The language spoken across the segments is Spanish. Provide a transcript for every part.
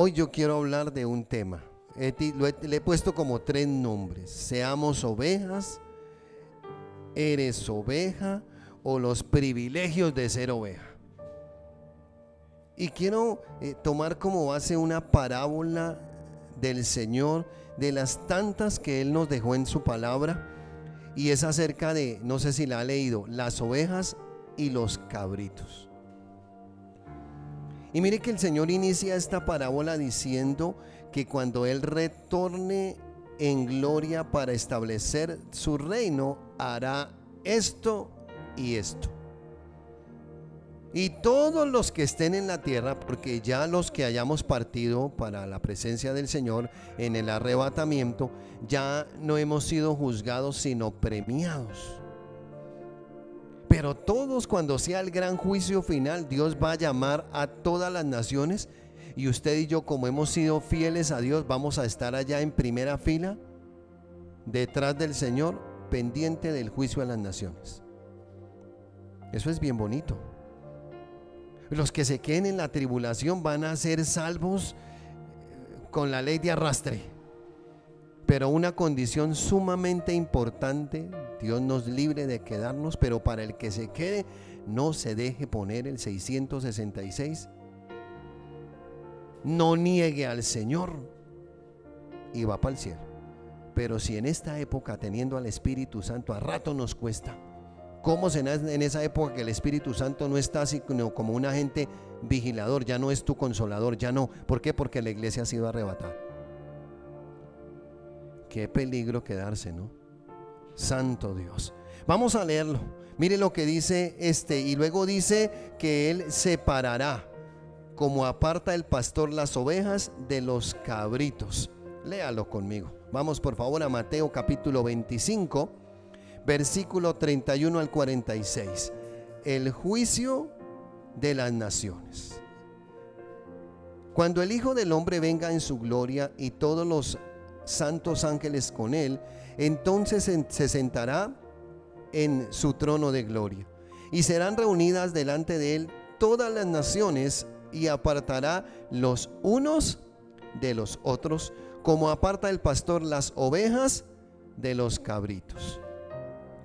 Hoy yo quiero hablar de un tema. Le he puesto como 3 nombres. Seamos ovejas, eres oveja o los privilegios de ser oveja. Y quiero tomar como base una parábola del Señor, de las tantas que Él nos dejó en su palabra. Y es acerca de, no sé si la ha leído, las ovejas y los cabritos. Y mire que el Señor inicia esta parábola diciendo que cuando Él retorne en gloria para establecer su reino, hará esto y esto. Y todos los que estén en la tierra, porque ya los que hayamos partido para la presencia del Señor en el arrebatamiento, ya no hemos sido juzgados sino premiados. Pero todos, cuando sea el gran juicio final, Dios va a llamar a todas las naciones, y usted y yo, como hemos sido fieles a Dios, vamos a estar allá en primera fila detrás del Señor, pendiente del juicio a las naciones. Eso es bien bonito. Los que se queden en la tribulación van a ser salvos con la ley de arrastre. Pero una condición sumamente importante, Dios nos libre de quedarnos, pero para el que se quede, no se deje poner el 666. No niegue al Señor y va para el cielo. Pero si en esta época, teniendo al Espíritu Santo, a rato nos cuesta. ¿Cómo será en esa época que el Espíritu Santo no está así como un agente vigilador? Ya no es tu consolador, ya no. ¿Por qué? Porque la iglesia ha sido arrebatada. Qué peligro quedarse, ¿no? Santo Dios. Vamos a leerlo. Mire lo que dice y luego dice que Él separará, como aparta el pastor las ovejas de los cabritos. Léalo conmigo. Vamos por favor a Mateo capítulo 25, versículo 31 al 46. El juicio de las naciones. Cuando el Hijo del Hombre venga en su gloria y todos los santos ángeles con Él, entonces se sentará en su trono de gloria, y serán reunidas delante de Él todas las naciones, y apartará los unos de los otros, como aparta el pastor las ovejas de los cabritos.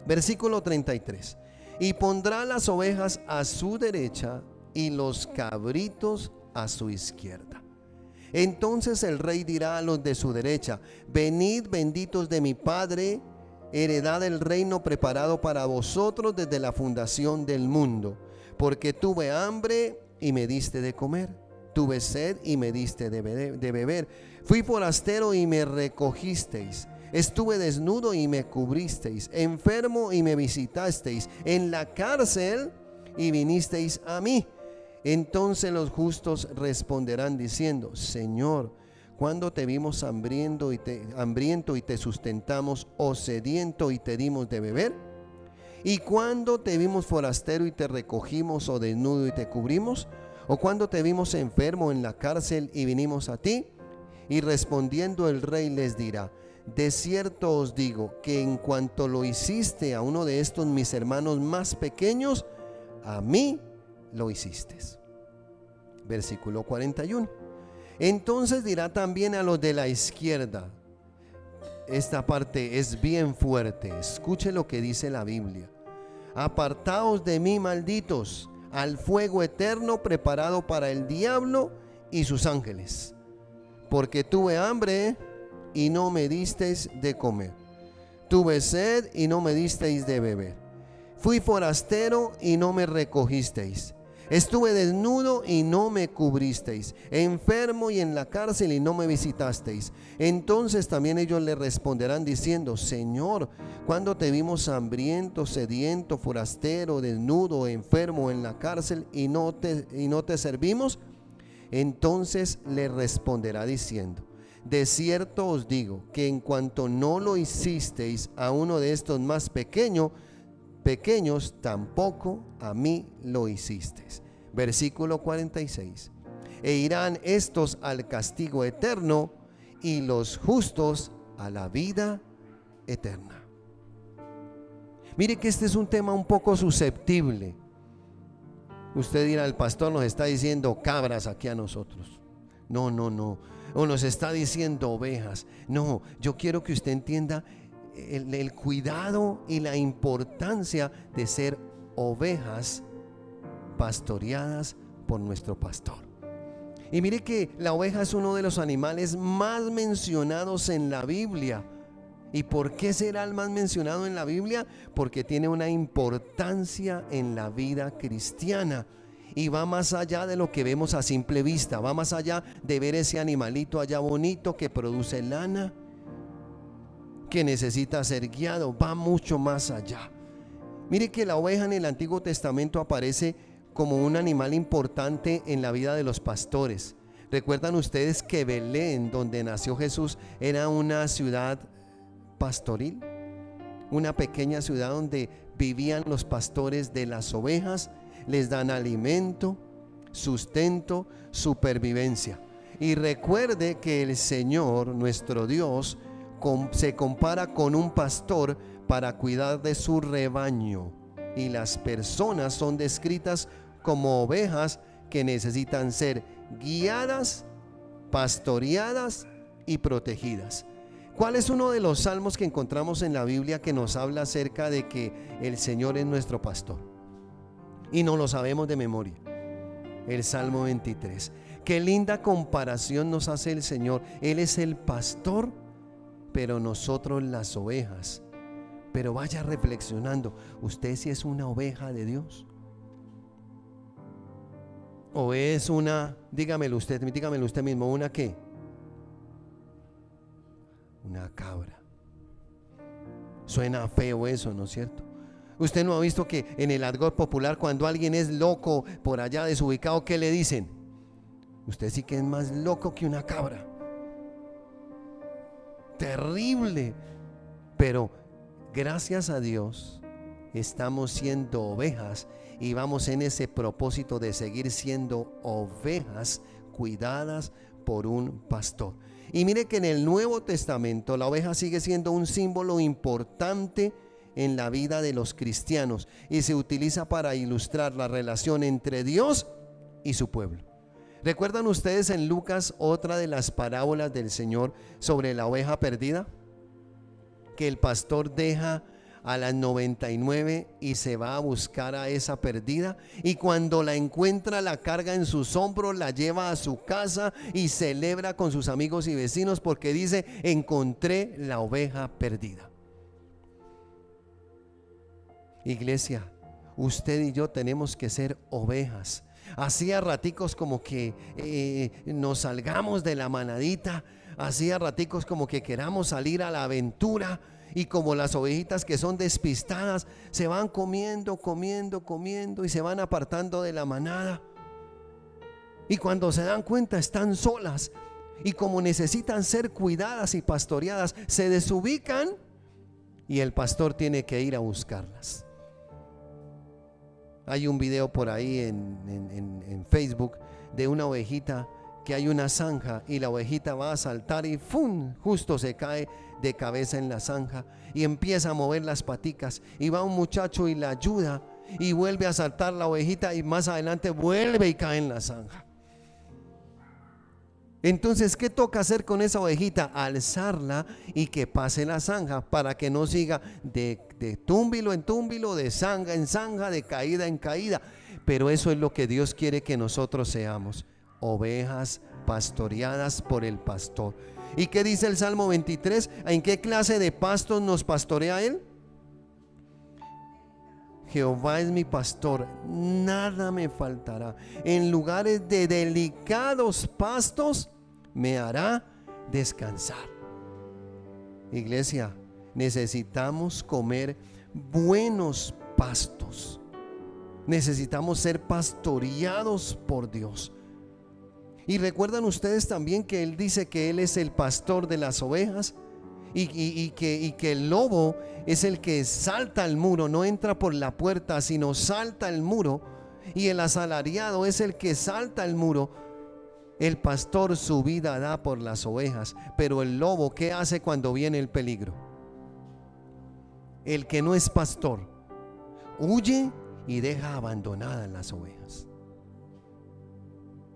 Versículo 33. Y pondrá las ovejas a su derecha y los cabritos a su izquierda. Entonces el rey dirá a los de su derecha: venid, benditos de mi Padre, heredad del reino preparado para vosotros desde la fundación del mundo, porque tuve hambre y me diste de comer, tuve sed y me diste de beber, fui forastero y me recogisteis, estuve desnudo y me cubristeis, enfermo y me visitasteis, en la cárcel y vinisteis a mí. Entonces los justos responderán diciendo: Señor, ¿cuándo te vimos hambriento y te sustentamos, o sediento y te dimos de beber? ¿Y cuándo te vimos forastero y te recogimos, o desnudo y te cubrimos? ¿O cuándo te vimos enfermo en la cárcel y vinimos a ti? Y respondiendo el rey les dirá: de cierto os digo que en cuanto lo hiciste a uno de estos mis hermanos más pequeños, a mí lo hiciste. Versículo 41. Entonces dirá también a los de la izquierda. Esta parte es bien fuerte. Escuche lo que dice la Biblia: apartaos de mí, malditos, al fuego eterno preparado para el diablo y sus ángeles, porque tuve hambre y no me disteis de comer, tuve sed y no me disteis de beber, fui forastero y no me recogisteis, estuve desnudo y no me cubristeis, enfermo y en la cárcel y no me visitasteis. Entonces también ellos le responderán diciendo: Señor, ¿cuándo te vimos hambriento, sediento, forastero, desnudo, enfermo, en la cárcel y no te servimos? Entonces le responderá diciendo: de cierto os digo que en cuanto no lo hicisteis a uno de estos más pequeños, tampoco a mí lo hicisteis. Versículo 46. E irán estos al castigo eterno y los justos a la vida eterna. Mire que este es un tema un poco susceptible. Usted dirá: el pastor nos está diciendo cabras aquí a nosotros. No, no, no. O nos está diciendo ovejas. No, yo quiero que usted entienda el cuidado y la importancia de ser ovejas pastoreadas por nuestro pastor. Y mire que la oveja es uno de los animales más mencionados en la Biblia. ¿Y por qué será el más mencionado en la Biblia? Porque tiene una importancia en la vida cristiana y va más allá de lo que vemos a simple vista. Va más allá de ver ese animalito allá bonito que produce lana, que necesita ser guiado. Va mucho más allá. Mire que la oveja en el Antiguo Testamento aparece como un animal importante en la vida de los pastores. ¿Recuerdan ustedes que Belén, donde nació Jesús, era una ciudad pastoril? Una pequeña ciudad donde vivían los pastores de las ovejas, les dan alimento, sustento, supervivencia. Y recuerde que el Señor, nuestro Dios, se compara con un pastor para cuidar de su rebaño. Y las personas son descritas como ovejas que necesitan ser guiadas, pastoreadas y protegidas. ¿Cuál es uno de los salmos que encontramos en la Biblia que nos habla acerca de que el Señor es nuestro pastor? Y no lo sabemos de memoria. El Salmo 23. Qué linda comparación nos hace el Señor. Él es el pastor, pero nosotros las ovejas. Pero vaya reflexionando, ¿usted sí es una oveja de Dios? ¿O es una, dígamelo usted mismo, una qué? Una cabra. Suena feo eso, ¿no es cierto? Usted no ha visto que en el argot popular, cuando alguien es loco por allá desubicado, ¿qué le dicen? Usted sí que es más loco que una cabra. Terrible. Pero gracias a Dios estamos siendo ovejas y vamos en ese propósito de seguir siendo ovejas cuidadas por un pastor. Y mire que en el Nuevo Testamento la oveja sigue siendo un símbolo importante en la vida de los cristianos y se utiliza para ilustrar la relación entre Dios y su pueblo. ¿Recuerdan ustedes en Lucas otra de las parábolas del Señor sobre la oveja perdida? Que el pastor deja a las 99 y se va a buscar a esa perdida, y cuando la encuentra la carga en sus hombros, la lleva a su casa y celebra con sus amigos y vecinos porque dice: encontré la oveja perdida. Iglesia, usted y yo tenemos que ser ovejas. Hacía raticos como que nos salgamos de la manadita, hacía raticos como que queramos salir a la aventura, y como las ovejitas que son despistadas, se van comiendo y se van apartando de la manada, y cuando se dan cuenta están solas, y como necesitan ser cuidadas y pastoreadas, se desubican y el pastor tiene que ir a buscarlas. Hay un video por ahí en Facebook de una ovejita que hay una zanja y la ovejita va a saltar y ¡fum! Justo se cae de cabeza en la zanja y empieza a mover las paticas, y va un muchacho y la ayuda y vuelve a saltar la ovejita y más adelante vuelve y cae en la zanja. Entonces, ¿qué toca hacer con esa ovejita? Alzarla y que pase la zanja para que no siga de túmbilo en túmbilo, de zanja en zanja, de caída en caída. Pero eso es lo que Dios quiere que nosotros seamos: ovejas pastoreadas por el pastor. ¿Y qué dice el Salmo 23? ¿En qué clase de pastos nos pastorea Él? Jehová es mi pastor, nada me faltará. En lugares de delicados pastos me hará descansar. Iglesia, necesitamos comer buenos pastos. Necesitamos ser pastoreados por Dios. Y recuerdan ustedes también que Él dice que Él es el pastor de las ovejas, y que el lobo es el que salta el muro, no entra por la puerta, sino salta el muro, y el asalariado es el que salta el muro. El pastor su vida da por las ovejas, pero el lobo, ¿qué hace cuando viene el peligro? El que no es pastor huye y deja abandonadas las ovejas.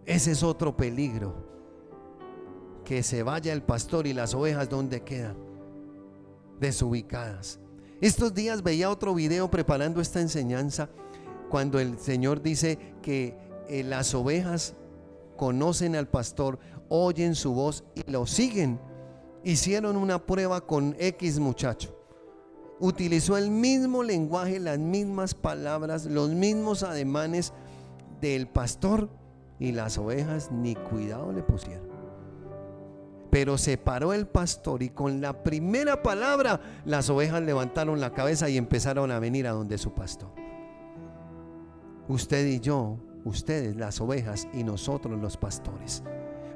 Ese es otro peligro. que se vaya el pastor y las ovejas, ¿dónde quedan? Desubicadas. Estos días veía otro video preparando esta enseñanza, cuando el Señor dice que las ovejas conocen al pastor, oyen su voz y lo siguen. Hicieron una prueba con X muchacho. Utilizó el mismo lenguaje, las mismas palabras, los mismos ademanes del pastor, y las ovejas ni cuidado le pusieron. Pero se paró el pastor y con la primera palabra las ovejas levantaron la cabeza y empezaron a venir a donde su pastor. Usted y yo, ustedes las ovejas y nosotros los pastores.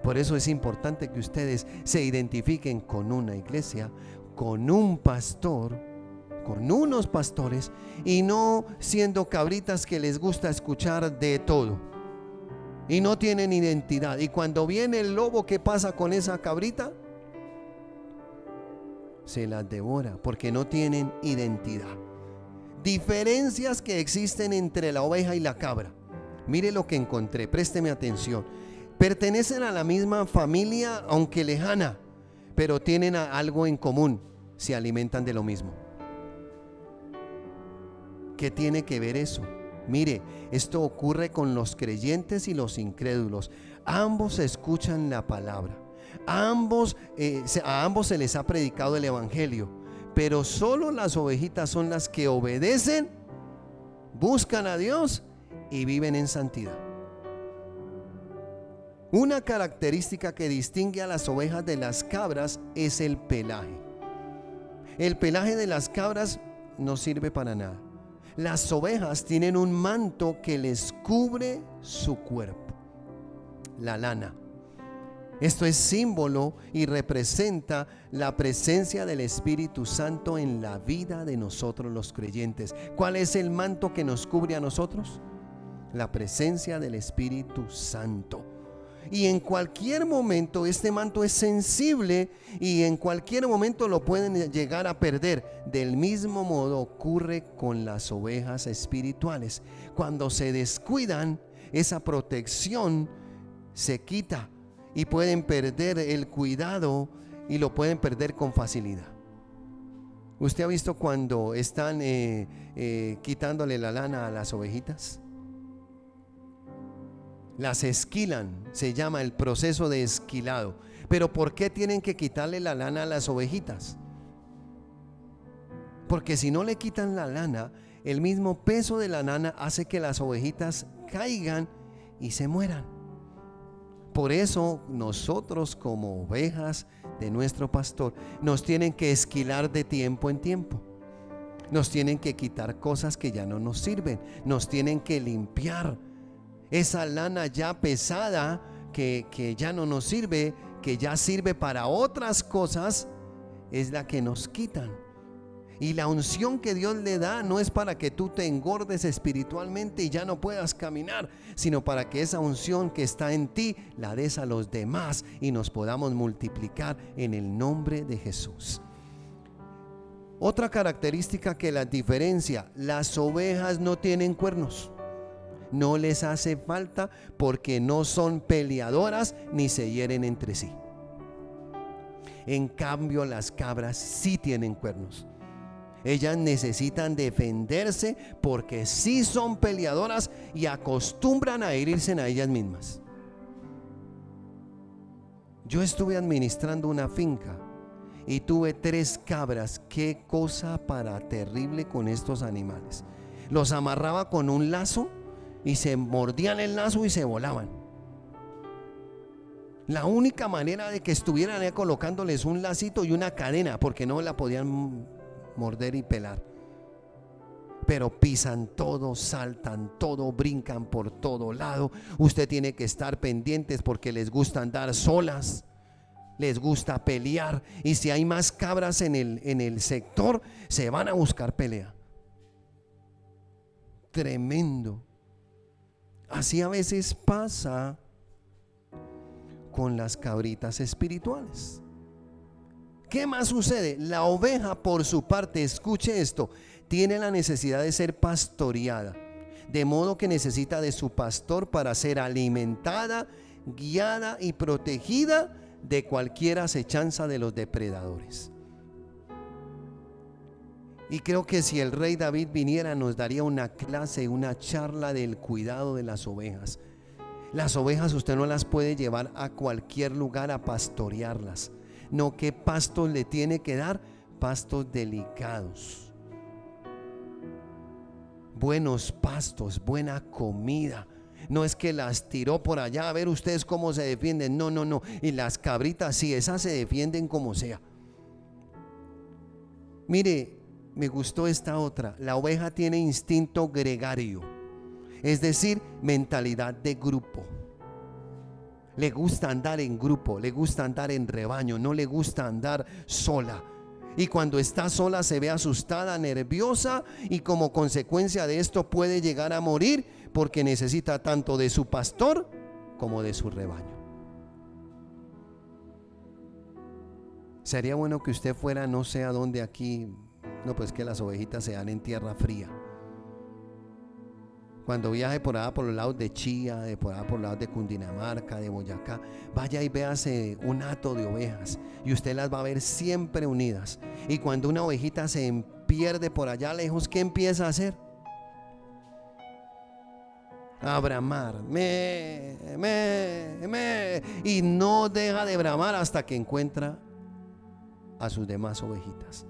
Por eso es importante que ustedes se identifiquen con una iglesia, con un pastor, con unos pastores, y no siendo cabritas que les gusta escuchar de todo y no tienen identidad. Y cuando viene el lobo, ¿qué pasa con esa cabrita? Se las devora porque no tienen identidad. Diferencias que existen entre la oveja y la cabra. Mire lo que encontré, présteme atención. Pertenecen a la misma familia, aunque lejana, pero tienen algo en común: se alimentan de lo mismo. ¿Qué tiene que ver eso? Mire, esto ocurre con los creyentes y los incrédulos. Ambos escuchan la palabra, a ambos se les ha predicado el evangelio, pero solo las ovejitas son las que obedecen, buscan a Dios y viven en santidad. Una característica que distingue a las ovejas de las cabras es el pelaje. El pelaje de las cabras no sirve para nada. Las ovejas tienen un manto que les cubre su cuerpo, la lana. Esto es símbolo y representa la presencia del Espíritu Santo en la vida de nosotros los creyentes. ¿Cuál es el manto que nos cubre a nosotros? La presencia del Espíritu Santo. Y en cualquier momento este manto es sensible y en cualquier momento lo pueden llegar a perder. Del mismo modo ocurre con las ovejas espirituales. Cuando se descuidan, esa protección se quita y pueden perder el cuidado y lo pueden perder con facilidad. ¿Usted ha visto cuando están quitándole la lana a las ovejitas? Las esquilan, se llama el proceso de esquilado. Pero ¿por qué tienen que quitarle la lana a las ovejitas? Porque si no le quitan la lana, el mismo peso de la lana hace que las ovejitas caigan y se mueran. Por eso nosotros, como ovejas de nuestro pastor, nos tienen que esquilar de tiempo en tiempo. Nos tienen que quitar cosas que ya no nos sirven. Nos tienen que limpiar esa lana ya pesada que ya no nos sirve, que ya sirve para otras cosas, es la que nos quitan. Y la unción que Dios le da no es para que tú te engordes espiritualmente y ya no puedas caminar, sino para que esa unción que está en ti la des a los demás y nos podamos multiplicar en el nombre de Jesús. Otra característica que las diferencia: las ovejas no tienen cuernos. No les hace falta porque no son peleadoras ni se hieren entre sí. En cambio, las cabras sí tienen cuernos. Ellas necesitan defenderse porque sí son peleadoras y acostumbran a herirse a ellas mismas. Yo estuve administrando una finca y tuve 3 cabras. Qué cosa para terrible con estos animales. Los amarraba con un lazo y se mordían el lazo y se volaban. La única manera de que estuvieran ahí colocándoles un lacito y una cadena, porque no la podían morder y pelar. Pero pisan todo, saltan todo, brincan por todo lado. Usted tiene que estar pendientes porque les gusta andar solas, les gusta pelear, y si hay más cabras en el sector, se van a buscar pelea. Tremendo. Así a veces pasa con las cabritas espirituales. ¿Qué más sucede? La oveja, por su parte, escuche esto, tiene la necesidad de ser pastoreada, de modo que necesita de su pastor para ser alimentada, guiada y protegida de cualquier acechanza de los depredadores. Y creo que si el rey David viniera, nos daría una clase, una charla del cuidado de las ovejas. Las ovejas usted no las puede llevar a cualquier lugar a pastorearlas. No, ¿qué pastos le tiene que dar? Pastos delicados, buenos pastos, buena comida. No es que las tiró por allá, a ver ustedes cómo se defienden. No, no, no. Y las cabritas, sí, esas se defienden como sea. Mire, me gustó esta otra. La oveja tiene instinto gregario, es decir, mentalidad de grupo. Le gusta andar en grupo, le gusta andar en rebaño, no le gusta andar sola. Y cuando está sola se ve asustada, nerviosa, y como consecuencia de esto puede llegar a morir, porque necesita tanto de su pastor como de su rebaño. Sería bueno que usted fuera, no sé a dónde aquí, no, pues que las ovejitas se dan en tierra fría. Cuando viaje por allá por los lados de Chía, de por allá por los lados de Cundinamarca, de Boyacá, vaya y véase un hato de ovejas y usted las va a ver siempre unidas. Y cuando una ovejita se pierde por allá lejos, ¿qué empieza a hacer? A bramar, y no deja de bramar hasta que encuentra a sus demás ovejitas.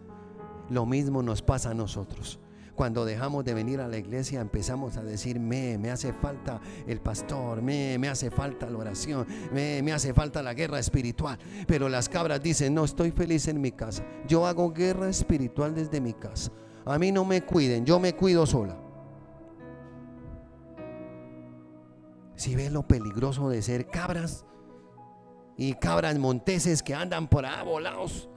Lo mismo nos pasa a nosotros. Cuando dejamos de venir a la iglesia, empezamos a decir: me hace falta el pastor, me hace falta la oración, me hace falta la guerra espiritual. Pero las cabras dicen: no, estoy feliz en mi casa, yo hago guerra espiritual desde mi casa, a mí no me cuiden, yo me cuido sola. Si ves lo peligroso de ser cabras y cabras monteses que andan por ahí volados.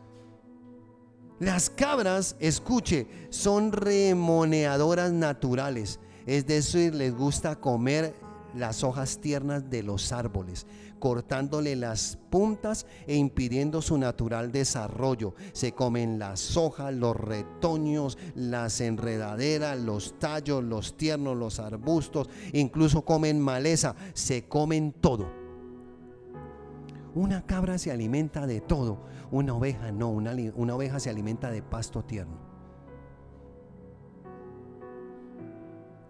Las cabras, escuche, son remoneadoras naturales, es decir, les gusta comer las hojas tiernas de los árboles, cortándole las puntas e impidiendo su natural desarrollo. Se comen las hojas, los retoños, las enredaderas, los tallos, los tiernos, los arbustos, incluso comen maleza, se comen todo. Una cabra se alimenta de todo, una oveja no, una oveja se alimenta de pasto tierno.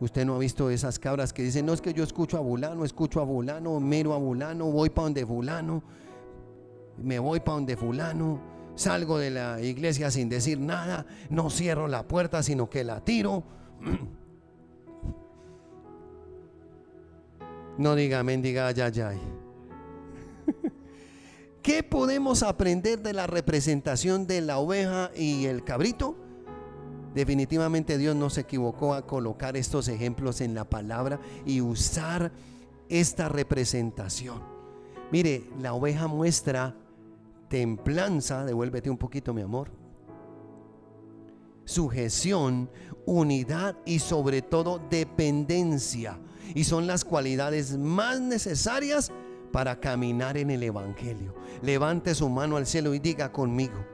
Usted no ha visto esas cabras que dicen: no, es que yo escucho a fulano, miro a fulano, voy para donde fulano, me voy para donde fulano, salgo de la iglesia sin decir nada, no cierro la puerta sino que la tiro. No diga amén, diga ay, ay, ay. ¿Qué podemos aprender de la representación de la oveja y el cabrito? Definitivamente Dios no se equivocó a colocar estos ejemplos en la palabra y usar esta representación. Mire, la oveja muestra templanza, devuélvete un poquito, mi amor, sujeción, unidad y sobre todo dependencia. Y son las cualidades más necesarias para caminar en el evangelio. Levante su mano al cielo y diga conmigo: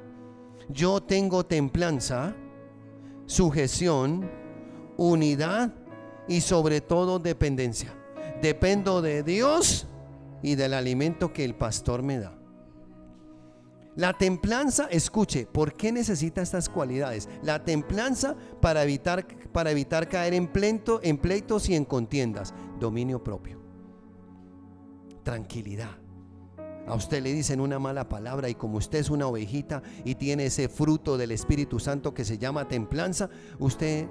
yo tengo templanza, sujeción, unidad y sobre todo dependencia. Dependo de Dios y del alimento que el pastor me da. La templanza, escuche, ¿por qué necesita estas cualidades? La templanza para evitar caer en pleitos y en contiendas. Dominio propio, tranquilidad. A usted le dicen una mala palabra y como usted es una ovejita y tiene ese fruto del Espíritu Santo que se llama templanza, usted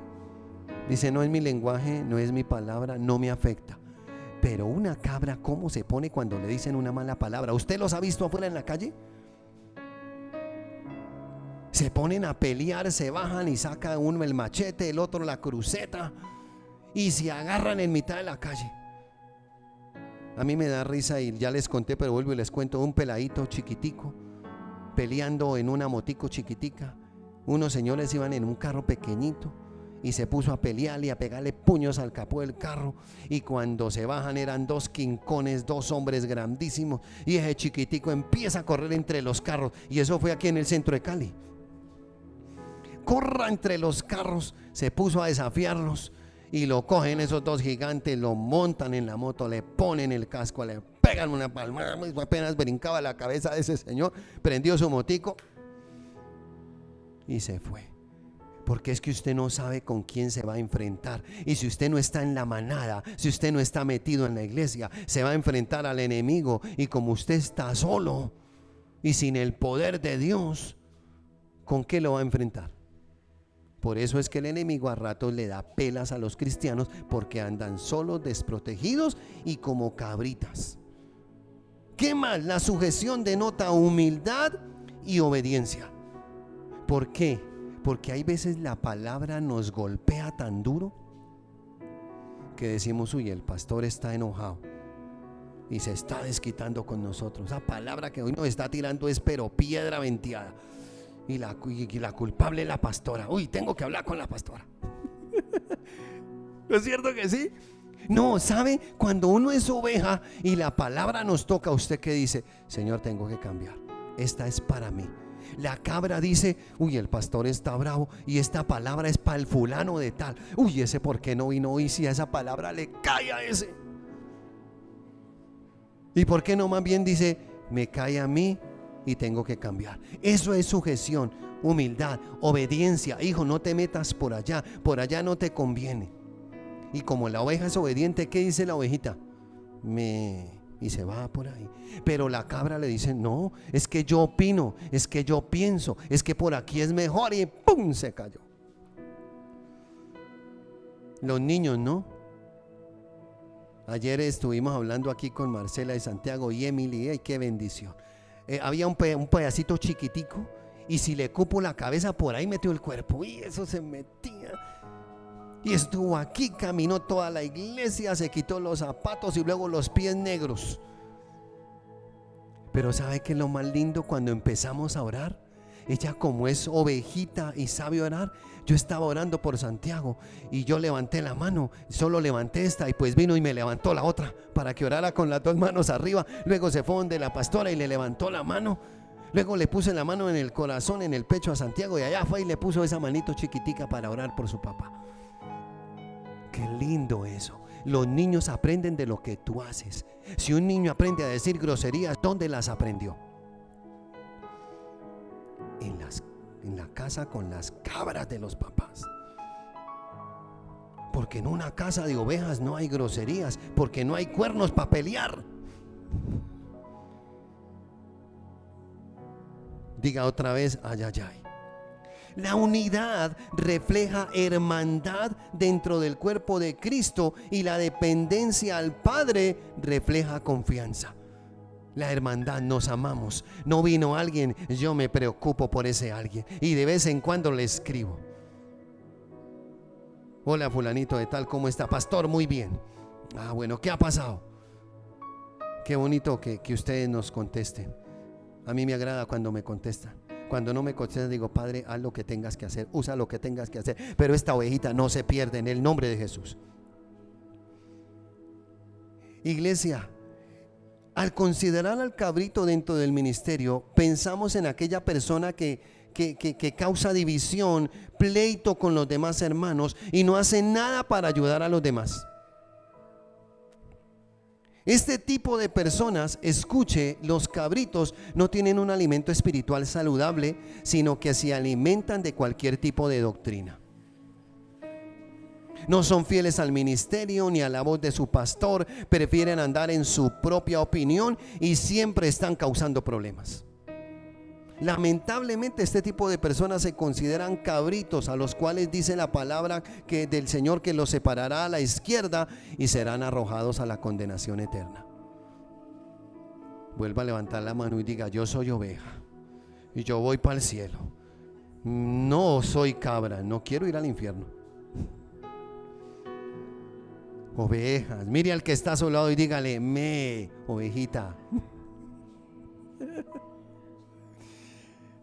dice: no es mi lenguaje, no es mi palabra, no me afecta. Pero una cabra, ¿cómo se pone cuando le dicen una mala palabra? ¿Usted los ha visto afuera en la calle? Se ponen a pelear, se bajan y saca uno el machete, el otro la cruceta y se agarran en mitad de la calle. A mí me da risa y ya les conté, pero vuelvo y les cuento. Un peladito chiquitico peleando en una motico chiquitica. Unos señores iban en un carro pequeñito y se puso a pelear y a pegarle puños al capó del carro, y cuando se bajan eran dos quincones, dos hombres grandísimos, y ese chiquitico empieza a correr entre los carros. Y eso fue aquí en el centro de Cali. Corra entre los carros, se puso a desafiarlos y lo cogen esos dos gigantes, lo montan en la moto, le ponen el casco, le pegan pegan una palmada. Apenas brincaba la cabeza de ese señor, prendió su motico y se fue. Porque es que usted no sabe con quién se va a enfrentar. Y si usted no está en la manada, si usted no está metido en la iglesia, se va a enfrentar al enemigo. Y como usted está solo y sin el poder de Dios, ¿con qué lo va a enfrentar? Por eso es que el enemigo a ratos le da pelas a los cristianos, porque andan solos, desprotegidos y como cabritas. ¿Qué más? La sujeción denota humildad y obediencia. ¿Por qué? Porque hay veces la palabra nos golpea tan duro que decimos: uy, el pastor está enojado y se está desquitando con nosotros. Esa palabra que hoy nos está tirando es pero piedra venteada. Y la culpable es la pastora. Uy, tengo que hablar con la pastora. ¿No es cierto que sí? No, ¿sabe? Cuando uno es oveja y la palabra nos toca, ¿usted qué dice? Señor, tengo que cambiar. Esta es para mí. La cabra dice: uy, el pastor está bravo y esta palabra es para el fulano de tal. Uy, ese por qué no vino hoy si a esa palabra le cae a ese. ¿Y por qué no más bien dice: me cae a mí y tengo que cambiar? Eso es sujeción, humildad, obediencia. Hijo, no te metas por allá no te conviene. Y como la oveja es obediente, ¿qué dice la ovejita? Y se va por ahí. Pero la cabra le dice: no, es que yo opino, es que yo pienso, es que por aquí es mejor, y ¡pum!, se cayó. Los niños, ¿no? Ayer estuvimos hablando aquí con Marcela de Santiago y Emily, ¡ay, qué bendición! Había un pedacito chiquitico, y si le cupo la cabeza, por ahí metió el cuerpo, y eso se metía. Y estuvo aquí, caminó toda la iglesia, se quitó los zapatos y luego los pies negros. Pero ¿sabe qué es lo más lindo? Cuando empezamos a orar, ella, como es ovejita y sabe orar, yo estaba orando por Santiago y yo levanté la mano, solo levanté esta, y pues vino y me levantó la otra para que orara con las dos manos arriba. Luego se fue donde la pastora y le levantó la mano. Luego le puse la mano en el corazón, en el pecho a Santiago, y allá fue y le puso esa manito chiquitica para orar por su papá. Qué lindo eso. Los niños aprenden de lo que tú haces. Si un niño aprende a decir groserías, ¿dónde las aprendió? En la casa con las cabras de los papás. Porque en una casa de ovejas no hay groserías, porque no hay cuernos para pelear. Diga otra vez: ay, ay, ay. La unidad refleja hermandad dentro del cuerpo de Cristo, y la dependencia al Padre refleja confianza. La hermandad, nos amamos. No vino alguien, yo me preocupo por ese alguien y de vez en cuando le escribo: hola fulanito de tal, ¿cómo está? Pastor, muy bien. Ah, bueno, ¿qué ha pasado? Qué bonito que ustedes nos contesten. A mí me agrada cuando me contestan. Cuando no me contestan, digo: Padre, haz lo que tengas que hacer, usa lo que tengas que hacer, pero esta ovejita no se pierde, en el nombre de Jesús. Iglesia, al considerar al cabrito dentro del ministerio, pensamos en aquella persona que causa división, pleito con los demás hermanos y no hace nada para ayudar a los demás. Este tipo de personas, escuche, los cabritos no tienen un alimento espiritual saludable, sino que se alimentan de cualquier tipo de doctrina. No son fieles al ministerio ni a la voz de su pastor, prefieren andar en su propia opinión y siempre están causando problemas. Lamentablemente este tipo de personas se consideran cabritos, a los cuales dice la palabra que del Señor que los separará a la izquierda y serán arrojados a la condenación eterna. Vuelva a levantar la mano y diga: yo soy oveja y yo voy para el cielo. No soy cabra, no quiero ir al infierno. Ovejas, mire al que está a su lado y dígale: ovejita.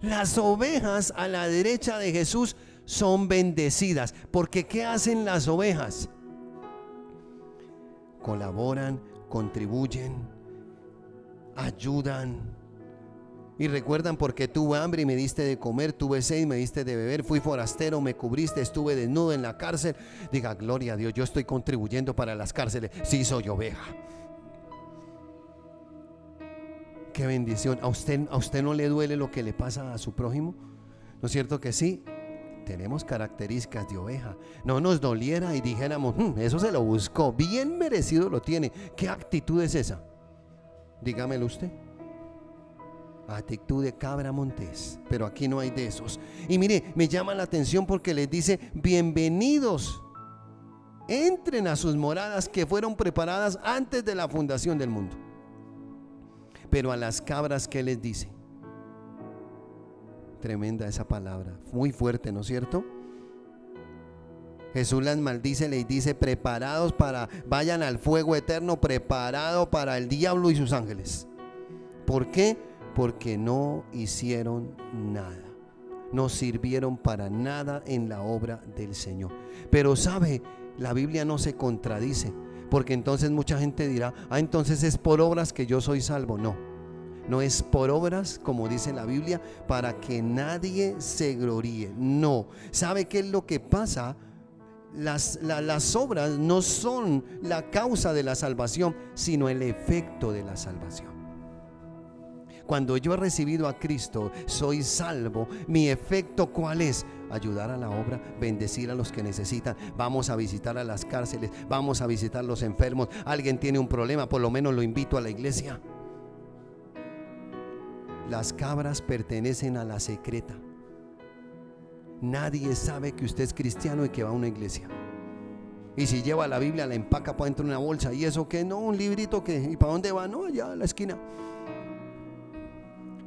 Las ovejas a la derecha de Jesús son bendecidas, porque ¿qué hacen las ovejas? Colaboran, contribuyen, ayudan. Y recuerdan: porque tuve hambre y me diste de comer, tuve sed y me diste de beber, fui forastero, me cubriste, estuve desnudo en la cárcel. Diga: gloria a Dios, yo estoy contribuyendo para las cárceles. Sí, soy oveja. qué bendición. ¿A usted no le duele lo que le pasa a su prójimo? ¿No es cierto que sí? Tenemos características de oveja. No nos doliera y dijéramos, eso se lo buscó, bien merecido lo tiene. ¿Qué actitud es esa? Dígamelo usted. Actitud de cabra montés. Pero aquí no hay de esos. Y mire, me llama la atención porque les dice: bienvenidos, entren a sus moradas que fueron preparadas antes de la fundación del mundo. Pero a las cabras, ¿qué les dice? Tremenda esa palabra, muy fuerte, ¿no es cierto? Jesús las maldice, les dice: preparados vayan al fuego eterno, preparado para el diablo y sus ángeles. ¿Por qué? Porque no hicieron nada, no sirvieron para nada en la obra del Señor. Pero sabe, la Biblia no se contradice, porque entonces mucha gente dirá: entonces es por obras que yo soy salvo. No es por obras, como dice la Biblia, para que nadie se gloríe. No. ¿Sabe qué es lo que pasa? Las obras no son la causa de la salvación, sino el efecto de la salvación. Cuando yo he recibido a Cristo, soy salvo. Mi efecto, ¿cuál es? Ayudar a la obra, bendecir a los que necesitan. Vamos a visitar a las cárceles, vamos a visitar a los enfermos. Alguien tiene un problema, por lo menos lo invito a la iglesia. Las cabras pertenecen a la secreta. Nadie sabe que usted es cristiano y que va a una iglesia. Y si lleva la Biblia, la empaca para dentro de una bolsa. ¿Y eso qué? No, un librito que... ¿Y para dónde va? No, allá a la esquina.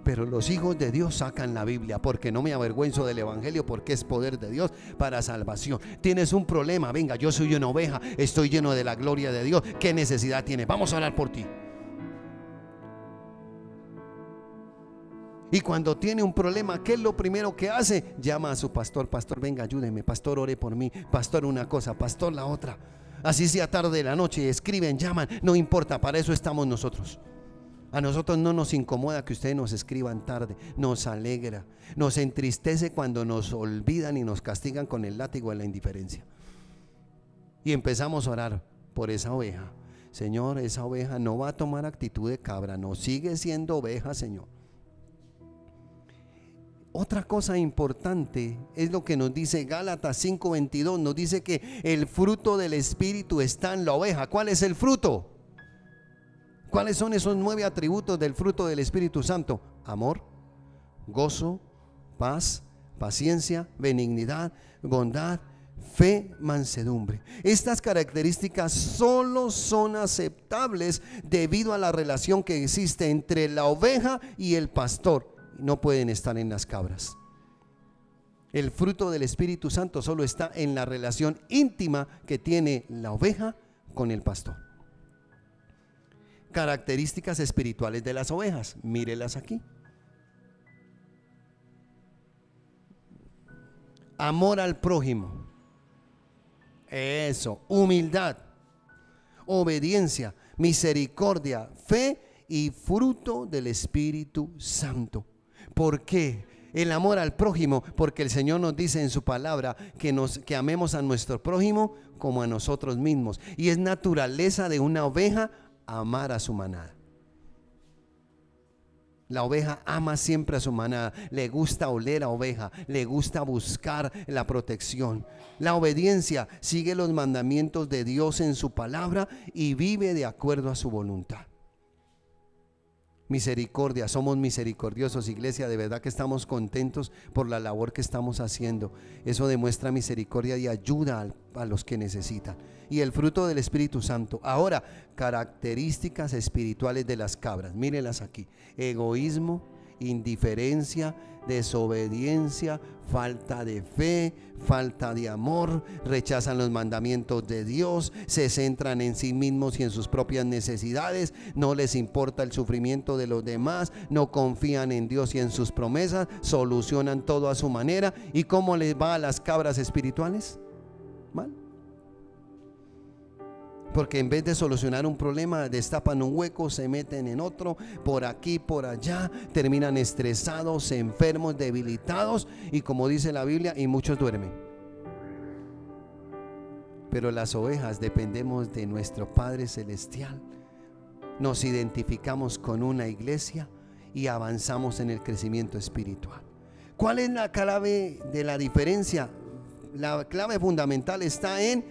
Pero los hijos de Dios sacan la Biblia, porque no me avergüenzo del evangelio, porque es poder de Dios para salvación. Tienes un problema, venga, yo soy una oveja, estoy lleno de la gloria de Dios. ¿Qué necesidad tienes? Vamos a orar por ti. Y cuando tiene un problema, ¿qué es lo primero que hace? Llama a su pastor: pastor, venga, ayúdeme, pastor, ore por mí, pastor, una cosa, pastor, la otra. Así sea tarde de la noche, escriben, llaman, no importa, para eso estamos nosotros. A nosotros no nos incomoda que ustedes nos escriban tarde, nos alegra, nos entristece cuando nos olvidan y nos castigan con el látigo de la indiferencia. Y empezamos a orar por esa oveja. Señor, esa oveja no va a tomar actitud de cabra, no, sigue siendo oveja, Señor. Otra cosa importante es lo que nos dice Gálatas 5:22. Nos dice que el fruto del Espíritu está en la oveja. ¿Cuál es el fruto? ¿Cuáles son esos 9 atributos del fruto del Espíritu Santo? Amor, gozo, paz, paciencia, benignidad, bondad, fe, mansedumbre. Estas características solo son aceptables debido a la relación que existe entre la oveja y el pastor. No pueden estar en las cabras. El fruto del Espíritu Santo solo está en la relación íntima que tiene la oveja con el pastor. Características espirituales de las ovejas, mírelas aquí. Amor al prójimo, eso, humildad, obediencia, misericordia, fe y fruto del Espíritu Santo. ¿Por qué? El amor al prójimo, porque el Señor nos dice en su palabra que amemos a nuestro prójimo como a nosotros mismos. Y es naturaleza de una oveja amar a su manada. La oveja ama siempre a su manada, le gusta oler a oveja, le gusta buscar la protección. La obediencia, sigue los mandamientos de Dios en su palabra y vive de acuerdo a su voluntad. Misericordia, somos misericordiosos, iglesia, de verdad que estamos contentos por la labor que estamos haciendo. Eso demuestra misericordia y ayuda a los que necesitan. Y el fruto del Espíritu Santo. Ahora, características espirituales de las cabras, mírenlas aquí: egoísmo, indiferencia, desobediencia, falta de fe, falta de amor, rechazan los mandamientos de Dios, se centran en sí mismos y en sus propias necesidades, no les importa el sufrimiento de los demás, no confían en Dios y en sus promesas, solucionan todo a su manera. ¿Y cómo les va a las cabras espirituales? Mal. Porque en vez de solucionar un problema, destapan un hueco, se meten en otro, por aquí, por allá, terminan estresados, enfermos, debilitados, y como dice la Biblia, y muchos duermen. Pero las ovejas dependemos de nuestro Padre Celestial. Nos identificamos con una iglesia, y avanzamos en el crecimiento espiritual. ¿Cuál es la clave de la diferencia? La clave fundamental está en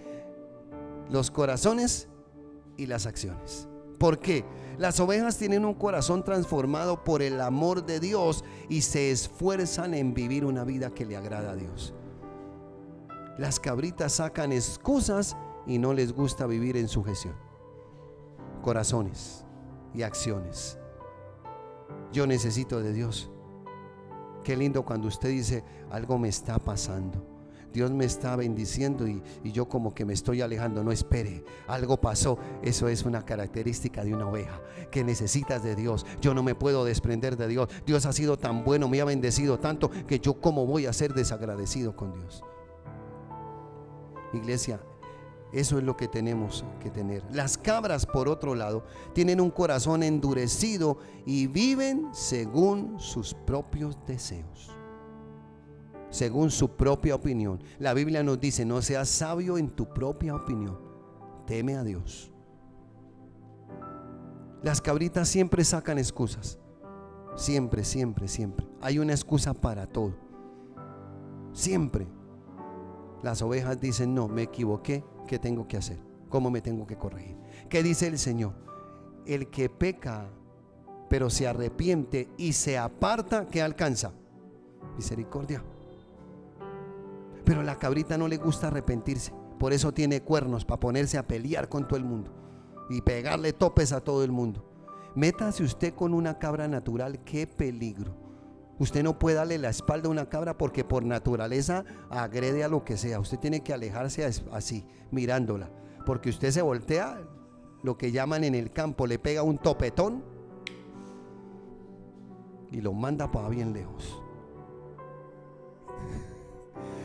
los corazones y las acciones. ¿Por qué? Las ovejas tienen un corazón transformado por el amor de Dios y se esfuerzan en vivir una vida que le agrada a Dios. Las cabritas sacan excusas y no les gusta vivir en sujeción. Corazones y acciones. Yo necesito de Dios. Qué lindo cuando usted dice: algo me está pasando, Dios me está bendiciendo y yo como que me estoy alejando. No, espere, algo pasó. Eso es una característica de una oveja, que necesitas de Dios. Yo no me puedo desprender de Dios. Dios ha sido tan bueno, me ha bendecido tanto, que yo cómo voy a ser desagradecido con Dios. Iglesia, eso es lo que tenemos que tener. Las cabras, por otro lado, tienen un corazón endurecido y viven según sus propios deseos, según su propia opinión. La Biblia nos dice: no seas sabio en tu propia opinión, teme a Dios. Las cabritas siempre sacan excusas. Siempre, siempre, siempre. Hay una excusa para todo. Siempre. Las ovejas dicen: no, me equivoqué. ¿Qué tengo que hacer? ¿Cómo me tengo que corregir? ¿Qué dice el Señor? El que peca pero se arrepiente y se aparta, ¿qué alcanza? Misericordia. Pero a la cabrita no le gusta arrepentirse. Por eso tiene cuernos, para ponerse a pelear con todo el mundo y pegarle topes a todo el mundo. Métase usted con una cabra natural, qué peligro. Usted no puede darle la espalda a una cabra, porque por naturaleza agrede a lo que sea. Usted tiene que alejarse así, mirándola, porque usted se voltea, lo que llaman en el campo, le pega un topetón y lo manda para bien lejos.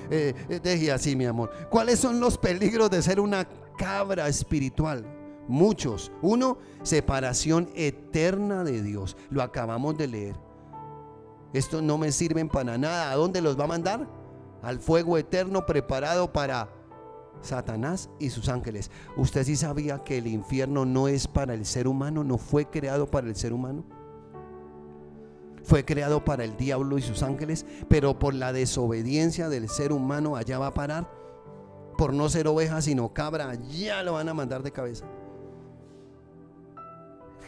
Deje así, mi amor. ¿Cuáles son los peligros de ser una cabra espiritual? Muchos. Uno, separación eterna de Dios. Lo acabamos de leer. Estos no me sirven para nada. ¿A dónde los va a mandar? Al fuego eterno preparado para Satanás y sus ángeles. ¿Usted sí sabía que el infierno no es para el ser humano? No fue creado para el ser humano. Fue creado para el diablo y sus ángeles, pero por la desobediencia del ser humano allá va a parar. Por no ser oveja sino cabra, ya lo van a mandar de cabeza.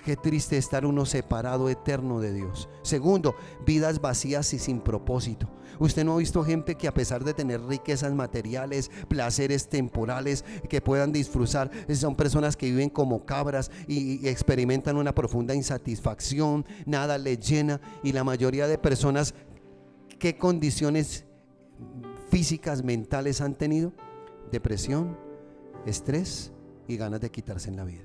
Qué triste estar uno separado eterno de Dios. Segundo, vidas vacías y sin propósito. Usted no ha visto gente que, a pesar de tener riquezas materiales, placeres temporales que puedan disfrutar, son personas que viven como cabras y experimentan una profunda insatisfacción, nada les llena. Y la mayoría de personas, ¿qué condiciones físicas, mentales han tenido? Depresión, estrés y ganas de quitarse en la vida.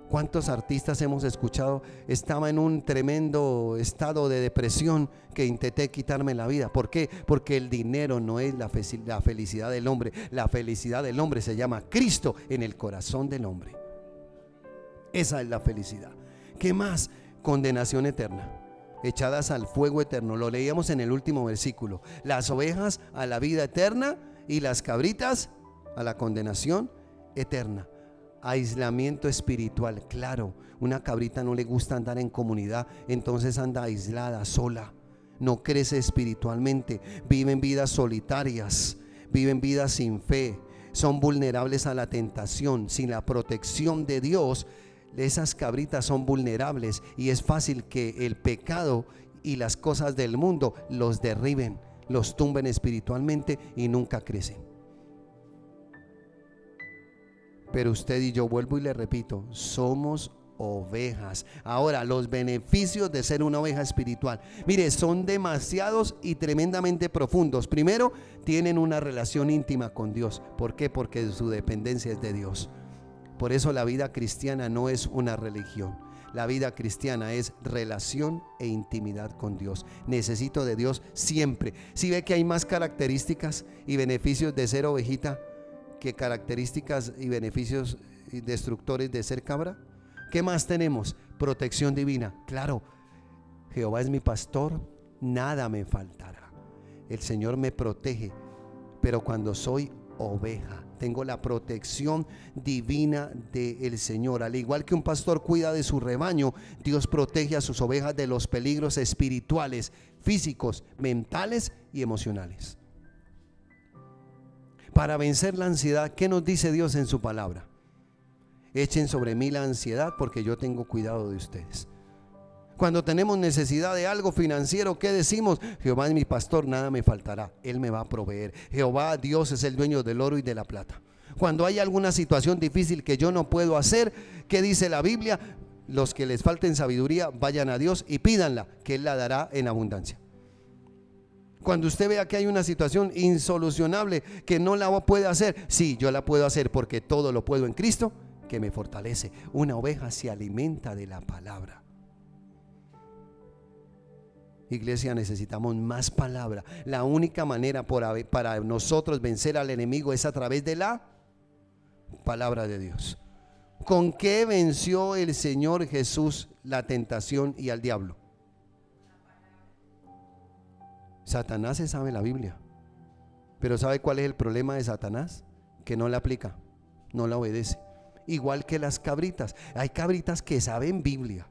¿Cuántos artistas hemos escuchado? Estaba en un tremendo estado de depresión, que intenté quitarme la vida. ¿Por qué? Porque el dinero no es la felicidad del hombre. La felicidad del hombre se llama Cristo en el corazón del hombre. Esa es la felicidad. ¿Qué más? Condenación eterna, echadas al fuego eterno. Lo leíamos en el último versículo. Las ovejas a la vida eterna y las cabritas a la condenación eterna. Aislamiento espiritual. Claro, una cabrita no le gusta andar en comunidad, entonces anda aislada, sola. No crece espiritualmente. Viven vidas solitarias, viven vidas sin fe, son vulnerables a la tentación. Sin la protección de Dios, esas cabritas son vulnerables y es fácil que el pecado y las cosas del mundo los derriben, los tumben espiritualmente y nunca crecen. Pero usted y yo, vuelvo y le repito, somos ovejas. Ahora, los beneficios de ser una oveja espiritual, mire, son demasiados y tremendamente profundos. Primero, tienen una relación íntima con Dios. ¿Por qué? Porque su dependencia es de Dios. Por eso la vida cristiana no es una religión. La vida cristiana es relación e intimidad con Dios. Necesito de Dios siempre. ¿Sí ve que hay más características y beneficios de ser ovejita que características y beneficios destructores de ser cabra? ¿Qué más tenemos? Protección divina. Claro, Jehová es mi pastor, nada me faltará. El Señor me protege. Pero cuando soy oveja, tengo la protección divina del Señor. Al igual que un pastor cuida de su rebaño, Dios protege a sus ovejas de los peligros espirituales, físicos, mentales y emocionales. Para vencer la ansiedad, ¿qué nos dice Dios en su palabra? Echen sobre mí la ansiedad porque yo tengo cuidado de ustedes. Cuando tenemos necesidad de algo financiero, ¿qué decimos? Jehová es mi pastor, nada me faltará. Él me va a proveer. Jehová, Dios, es el dueño del oro y de la plata. Cuando hay alguna situación difícil que yo no puedo hacer, ¿qué dice la Biblia? Los que les falten sabiduría, vayan a Dios y pídanla, que Él la dará en abundancia. Cuando usted vea que hay una situación insolucionable que no la puede hacer, sí, yo la puedo hacer porque todo lo puedo en Cristo que me fortalece. Una oveja se alimenta de la palabra. Iglesia, necesitamos más palabra. La única manera para nosotros vencer al enemigo es a través de la palabra de Dios. ¿Con qué venció el Señor Jesús la tentación y al diablo? Satanás se sabe la Biblia, pero ¿sabe cuál es el problema de Satanás? Que no la aplica, no la obedece. Igual que las cabritas. Hay cabritas que saben Biblia.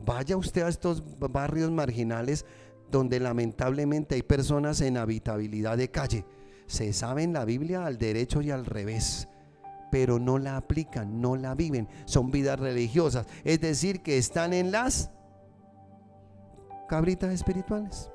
Vaya usted a estos barrios marginales donde lamentablemente hay personas en habitabilidad de calle. Se saben la Biblia al derecho y al revés, pero no la aplican, no la viven. Son vidas religiosas, es decir, que están en las cabritas espirituales.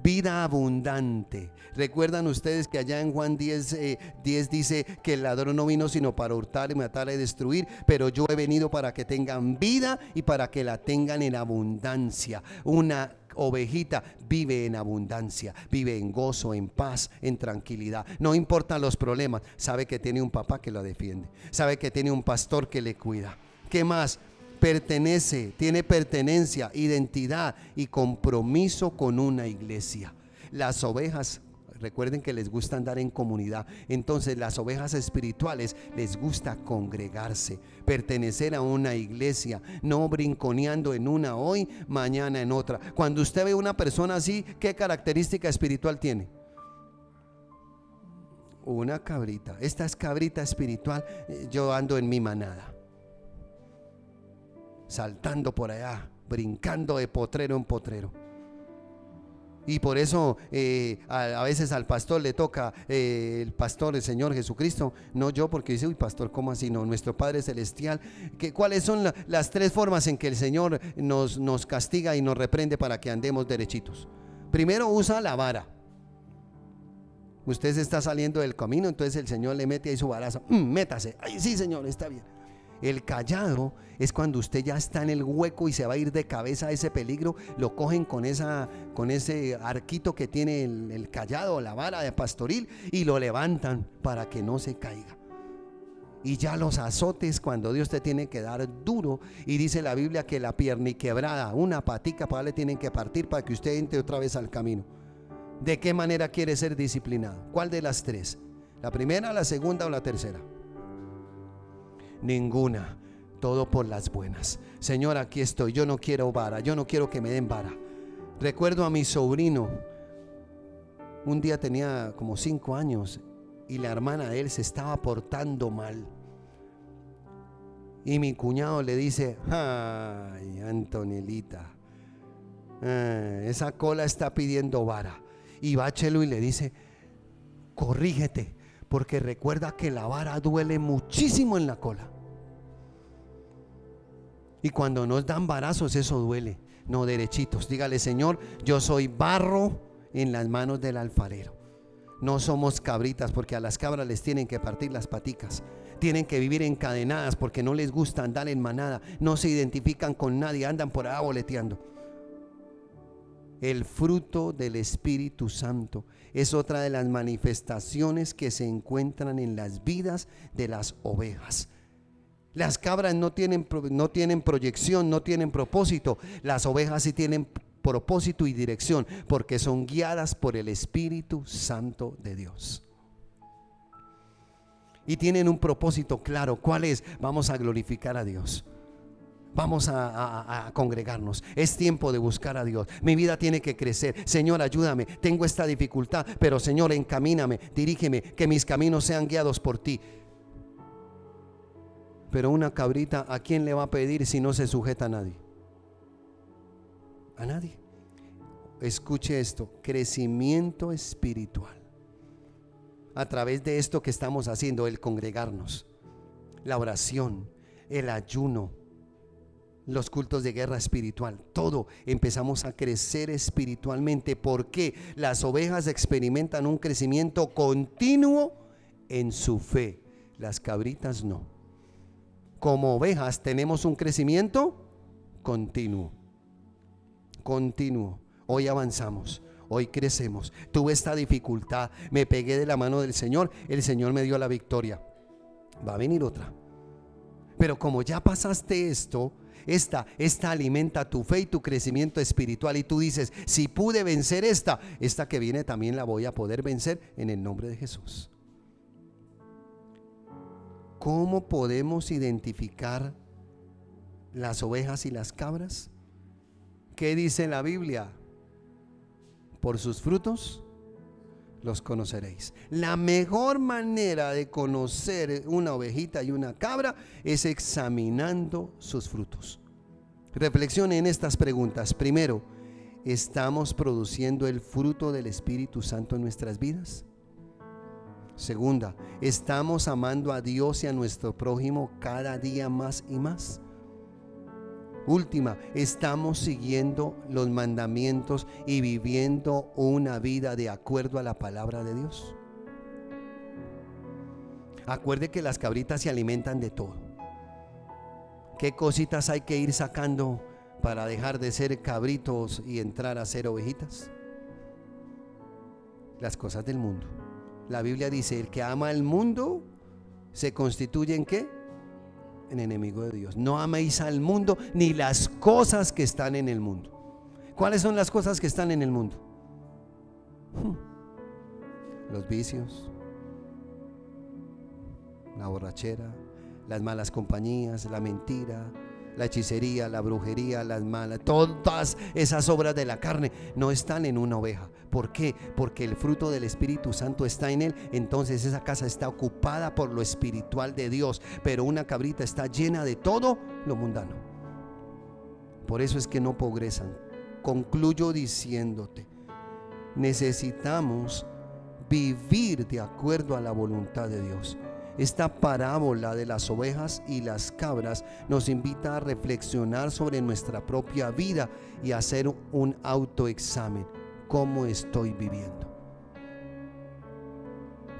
Vida abundante. ¿Recuerdan ustedes que allá en Juan 10 dice que el ladrón no vino sino para hurtar, matar y destruir? Pero yo he venido para que tengan vida y para que la tengan en abundancia. Una ovejita vive en abundancia, vive en gozo, en paz, en tranquilidad. No importan los problemas, sabe que tiene un papá que lo defiende, sabe que tiene un pastor que le cuida. ¿Qué más? Pertenece, tiene pertenencia, identidad y compromiso con una iglesia. Las ovejas, recuerden que les gusta andar en comunidad. Entonces las ovejas espirituales les gusta congregarse, pertenecer a una iglesia, no brinconeando en una hoy, mañana en otra. Cuando usted ve una persona así, ¿qué característica espiritual tiene? Una cabrita. Esta es cabrita espiritual. Yo ando en mi manada, saltando por allá, brincando de potrero en potrero. Y por eso a veces al pastor le toca, el pastor, el Señor Jesucristo, no yo, porque dice, uy pastor, ¿cómo así? No, nuestro Padre Celestial. ¿Cuáles son las tres formas en que el Señor nos castiga y nos reprende para que andemos derechitos? Primero, usa la vara. Usted se está saliendo del camino, entonces el Señor le mete ahí su varazo. Métase. Ay, sí, Señor, está bien. El cayado es cuando usted ya está en el hueco y se va a ir de cabeza a ese peligro. Lo cogen con ese arquito que tiene el cayado, la vara de pastoril, y lo levantan para que no se caiga. Y ya los azotes, cuando Dios te tiene que dar duro, y dice la Biblia que la pierna quebrada, una patica para le tienen que partir para que usted entre otra vez al camino. ¿De qué manera quiere ser disciplinado? ¿Cuál de las tres? ¿La primera, la segunda o la tercera? Ninguna. Todo por las buenas. Señor, aquí estoy. Yo no quiero vara, yo no quiero que me den vara. Recuerdo a mi sobrino. Un día tenía como 5 años y la hermana de él se estaba portando mal. Y mi cuñado le dice: ay, Antonelita, esa cola está pidiendo vara. Y va Chelo y le dice: corrígete, porque recuerda que la vara duele muchísimo en la cola. Y cuando nos dan varazos, eso duele. No, derechitos. Dígale: Señor, yo soy barro en las manos del alfarero. No somos cabritas, porque a las cabras les tienen que partir las paticas. Tienen que vivir encadenadas porque no les gusta andar en manada. No se identifican con nadie, andan por ahí boleteando. El fruto del Espíritu Santo es otra de las manifestaciones que se encuentran en las vidas de las ovejas. Las cabras no tienen proyección, no tienen propósito. Las ovejas sí tienen propósito y dirección, porque son guiadas por el Espíritu Santo de Dios. Y tienen un propósito claro. ¿Cuál es? Vamos a glorificar a Dios. Vamos a congregarnos. Es tiempo de buscar a Dios. Mi vida tiene que crecer. Señor, ayúdame. Tengo esta dificultad, pero Señor, encamíname, dirígeme, que mis caminos sean guiados por ti. Pero una cabrita, ¿a quién le va a pedir si no se sujeta a nadie? A nadie. Escuche esto: crecimiento espiritual. A través de esto que estamos haciendo, el congregarnos, la oración, el ayuno, los cultos de guerra espiritual, todo empezamos a crecer espiritualmente, porque las ovejas experimentan un crecimiento continuo en su fe, las cabritas no. Como ovejas tenemos un crecimiento continuo. Hoy avanzamos, hoy crecemos. Tuve esta dificultad, me pegué de la mano del Señor, el Señor me dio la victoria. Va a venir otra. Pero como ya pasaste esto, esta alimenta tu fe y tu crecimiento espiritual, y tú dices: si pude vencer esta que viene también la voy a poder vencer en el nombre de Jesús. ¿Cómo podemos identificar las ovejas y las cabras? ¿Qué dice la Biblia? Por sus frutos los conoceréis. La mejor manera de conocer una ovejita y una cabra es examinando sus frutos. Reflexione en estas preguntas. Primero, ¿estamos produciendo el fruto del Espíritu Santo en nuestras vidas? Segunda, ¿estamos amando a Dios y a nuestro prójimo cada día más y más? Última, ¿estamos siguiendo los mandamientos y viviendo una vida de acuerdo a la palabra de Dios? Acuerde que las cabritas se alimentan de todo. ¿Qué cositas hay que ir sacando para dejar de ser cabritos y entrar a ser ovejitas? Las cosas del mundo. La Biblia dice: el que ama al mundo se constituye ¿en qué? En enemigo de Dios. No améis al mundo ni las cosas que están en el mundo. ¿Cuáles son las cosas que están en el mundo? Los vicios, la borrachera, las malas compañías, la mentira, la hechicería, la brujería, las malas, todas esas obras de la carne no están en una oveja. ¿Por qué? Porque el fruto del Espíritu Santo está en él. Entonces esa casa está ocupada por lo espiritual de Dios. Pero una cabrita está llena de todo lo mundano. Por eso es que no progresan. Concluyo diciéndote: necesitamos vivir de acuerdo a la voluntad de Dios. Esta parábola de las ovejas y las cabras nos invita a reflexionar sobre nuestra propia vida y hacer un autoexamen. ¿Cómo estoy viviendo?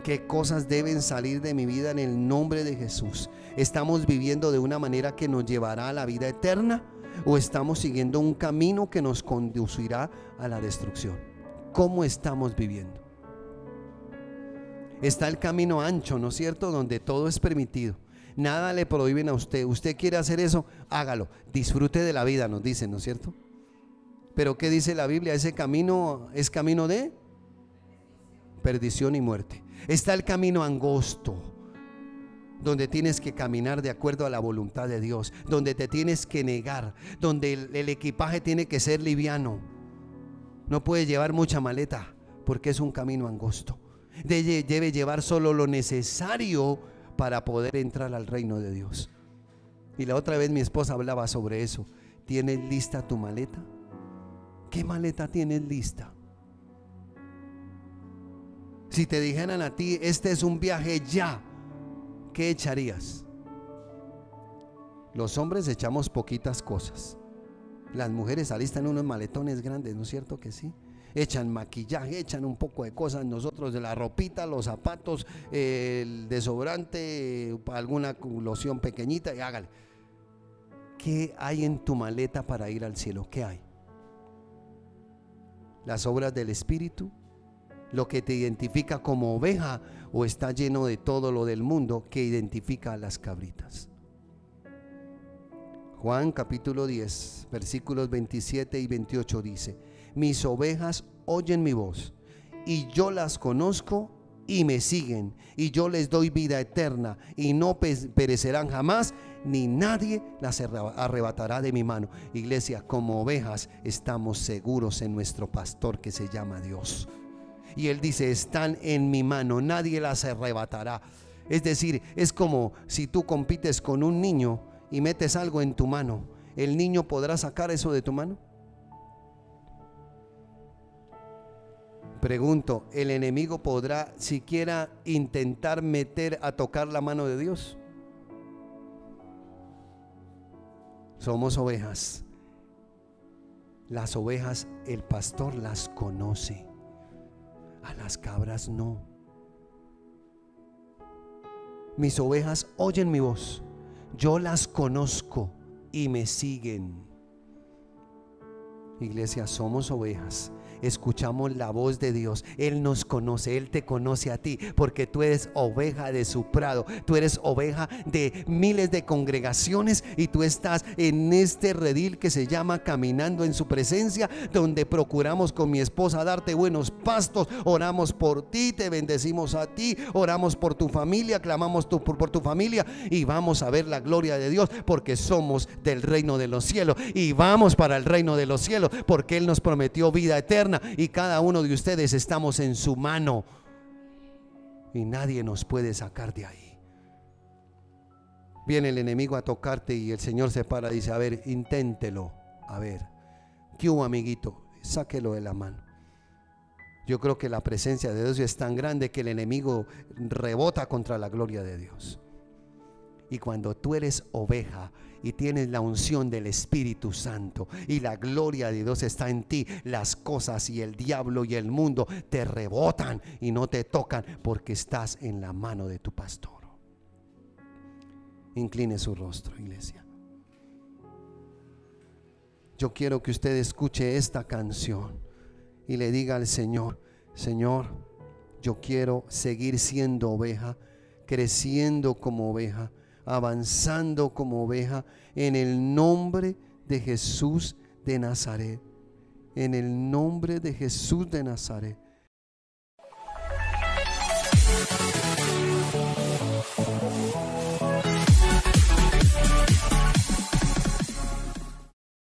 ¿Qué cosas deben salir de mi vida en el nombre de Jesús? ¿Estamos viviendo de una manera que nos llevará a la vida eterna, o estamos siguiendo un camino que nos conducirá a la destrucción? ¿Cómo estamos viviendo? Está el camino ancho, ¿no es cierto?, donde todo es permitido. Nada le prohíben a usted. Usted quiere hacer eso, hágalo. Disfrute de la vida, nos dicen, ¿no es cierto? Pero ¿qué dice la Biblia? Ese camino es camino de perdición y muerte. Está el camino angosto, donde tienes que caminar de acuerdo a la voluntad de Dios, donde te tienes que negar, donde el equipaje tiene que ser liviano. No puedes llevar mucha maleta, porque es un camino angosto. Debe llevar solo lo necesario para poder entrar al reino de Dios. Y la otra vez mi esposa hablaba sobre eso. ¿Tienes lista tu maleta? ¿Qué maleta tienes lista? Si te dijeran a ti: este es un viaje ya, ¿qué echarías? Los hombres echamos poquitas cosas. Las mujeres alistan unos maletones grandes, ¿no es cierto que sí? Echan maquillaje, echan un poco de cosas. Nosotros de la ropita, los zapatos, el desodorante, alguna loción pequeñita, y hágale. ¿Qué hay en tu maleta para ir al cielo? ¿Qué hay? Las obras del Espíritu, lo que te identifica como oveja, o está lleno de todo lo del mundo que identifica a las cabritas. Juan capítulo 10 versículos 27 y 28 dice: mis ovejas oyen mi voz, y yo las conozco y me siguen, y yo les doy vida eterna, y no perecerán jamás, ni nadie las arrebatará de mi mano. Iglesia, como ovejas estamos seguros en nuestro pastor que se llama Dios. Y Él dice, están en mi mano, nadie las arrebatará. Es decir, es como si tú compites con un niño y metes algo en tu mano. ¿El niño podrá sacar eso de tu mano? Pregunto, ¿el enemigo podrá siquiera intentar meter a tocar la mano de Dios? Somos ovejas. Las ovejas, el pastor las conoce. A las cabras no. Mis ovejas oyen mi voz. Yo las conozco y me siguen. Iglesia, somos ovejas. Escuchamos la voz de Dios. Él nos conoce, Él te conoce a ti, porque tú eres oveja de su prado. Tú eres oveja de miles de congregaciones y tú estás en este redil que se llama Caminando en su Presencia, donde procuramos con mi esposa darte buenos pastos. Oramos por ti, te bendecimos a ti, oramos por tu familia, clamamos por tu familia y vamos a ver la gloria de Dios, porque somos del reino de los cielos y vamos para el reino de los cielos, porque Él nos prometió vida eterna. Y cada uno de ustedes estamos en su mano y nadie nos puede sacar de ahí. Viene el enemigo a tocarte y el Señor se para y dice, a ver, inténtelo. A ver, ¿qué hubo, amiguito? Sáquelo de la mano. Yo creo que la presencia de Dios es tan grande que el enemigo rebota contra la gloria de Dios. Y cuando tú eres oveja y tienes la unción del Espíritu Santo y la gloria de Dios está en ti, las cosas y el diablo y el mundo te rebotan y no te tocan, porque estás en la mano de tu pastor. Incline su rostro, iglesia. Yo quiero que usted escuche esta canción y le diga al Señor, Señor, yo quiero seguir siendo oveja, creciendo como oveja, avanzando como oveja, en el nombre de Jesús de Nazaret. En el nombre de Jesús de Nazaret.